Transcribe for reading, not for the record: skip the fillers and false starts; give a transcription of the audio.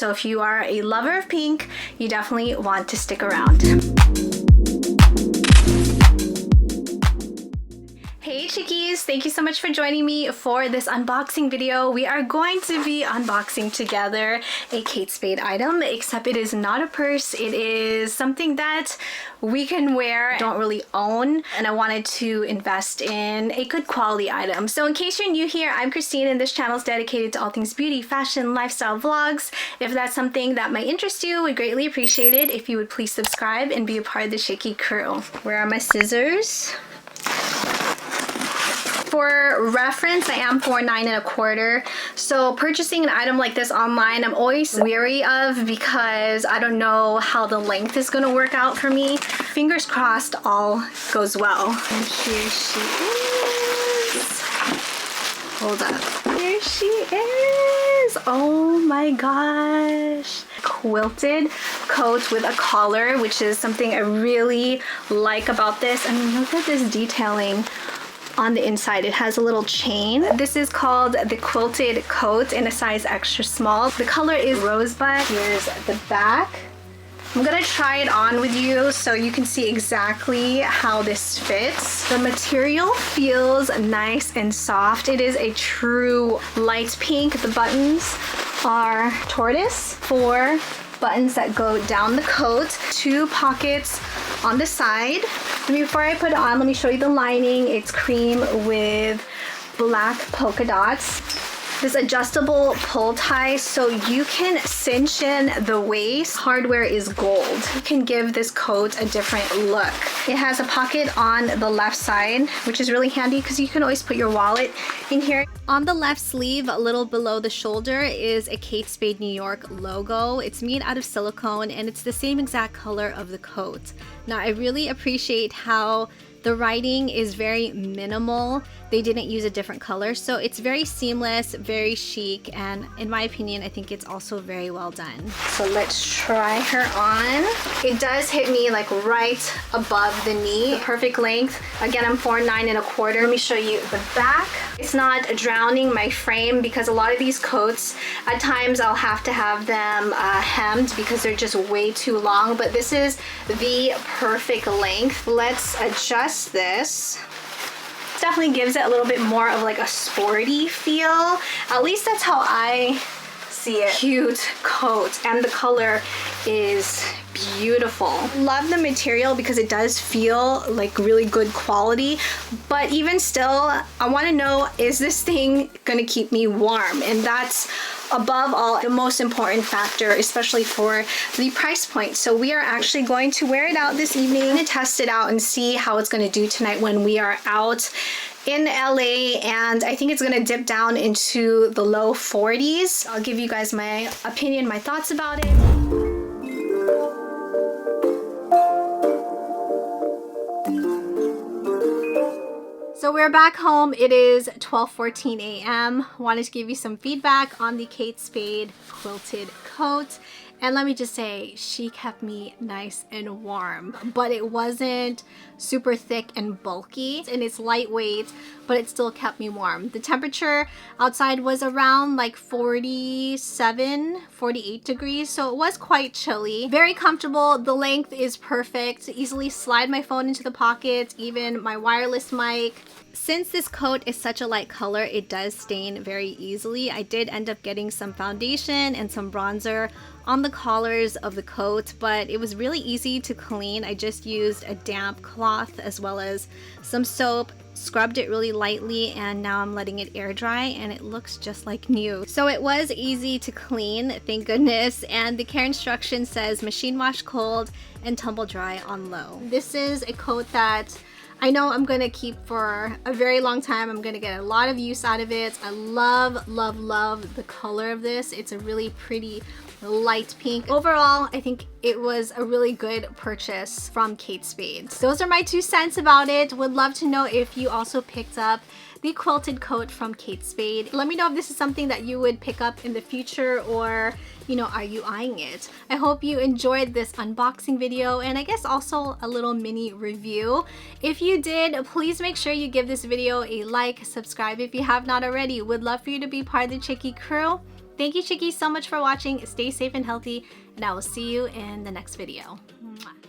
So if you are a lover of pink, you definitely want to stick around. Hey chickies, thank you so much for joining me for this unboxing video. We are going to be unboxing together a Kate Spade item, except it is not a purse. It is something that we can wear, don't really own, and I wanted to invest in a good quality item. So in case you're new here, I'm Christine and this channel is dedicated to all things beauty, fashion, lifestyle vlogs. If that's something that might interest you, we greatly appreciate it if you would please subscribe and be a part of the Shaky crew. Where are my scissors? For reference, I am 4'9 1/4. So purchasing an item like this online, I'm always wary of because I don't know how the length is going to work out for me. Fingers crossed all goes well. And here she is. Hold up. Here she is. Oh my gosh. Quilted coat with a collar, which is something I really like about this. I mean, look at this detailing on the inside. It has a little chain. This is called the quilted coat in a size extra small. The color is rosebud. Here's the back. I'm gonna try it on with you so you can see exactly how this fits. The material feels nice and soft. It is a true light pink. The buttons are tortoise. 4 buttons that go down the coat. 2 pockets on the side. And before I put it on, let me show you the lining. It's cream with black polka dots. This adjustable pull tie, so you can cinch in the waist. Hardware is gold. You can give this coat a different look. It has a pocket on the left side, which is really handy because you can always put your wallet in here. On the left sleeve, a little below the shoulder, is a Kate Spade New York logo. It's made out of silicone and it's the same exact color of the coat. Now, I really appreciate how the writing is very minimal. They didn't use a different color, so it's very seamless, very chic, and in my opinion, I think it's also very well done. So let's try her on. It does hit me like right above the knee, the perfect length. Again, I'm 4'9 1/4. Let me show you the back. It's not drowning my frame because a lot of these coats, at times I'll have to have them hemmed because they're just way too long, but this is the perfect length. Let's adjust this. Definitely gives it a little bit more of like a sporty feel. At least that's how I see it. Cute coat, and the color is beautiful. Love the material because it does feel like really good quality, but even still, I want to know, is this thing gonna keep me warm? And that's above all the most important factor, especially for the price point. So we are actually going to wear it out this evening and test it out and see how it's going to do tonight when we are out in LA, and I think it's going to dip down into the low 40s. I'll give you guys my opinion, my thoughts about it. So we're back home. It is 12:14 a.m. Wanted to give you some feedback on the Kate Spade quilted coat. And let me just say, she kept me nice and warm, but it wasn't super thick and bulky, and it's lightweight, but it still kept me warm. The temperature outside was around like 47, 48 degrees, so it was quite chilly. Very comfortable. The length is perfect. Easily slide my phone into the pocket, even my wireless mic. Since this coat is such a light color, it does stain very easily. I did end up getting some foundation and some bronzer on the collars of the coat, but it was really easy to clean. I just used a damp cloth as well as some soap, scrubbed it really lightly, and now I'm letting it air dry and it looks just like new. So it was easy to clean, thank goodness, and the care instruction says machine wash cold and tumble dry on low. This is a coat that I know I'm gonna keep for a very long time. I'm gonna get a lot of use out of it. I love, love, love the color of this. It's a really pretty light pink. Overall, I think it was a really good purchase from Kate Spade. Those are my 2 cents about it. Would love to know if you also picked up the quilted coat from Kate Spade. Let me know if this is something that you would pick up in the future, or you know, are you eyeing it? I hope you enjoyed this unboxing video, and I guess also a little mini review. If you did, please make sure you give this video a like, subscribe if you have not already. Would love for you to be part of the Chicky crew. Thank you, chickies, so much for watching. Stay safe and healthy, and I will see you in the next video. Mwah.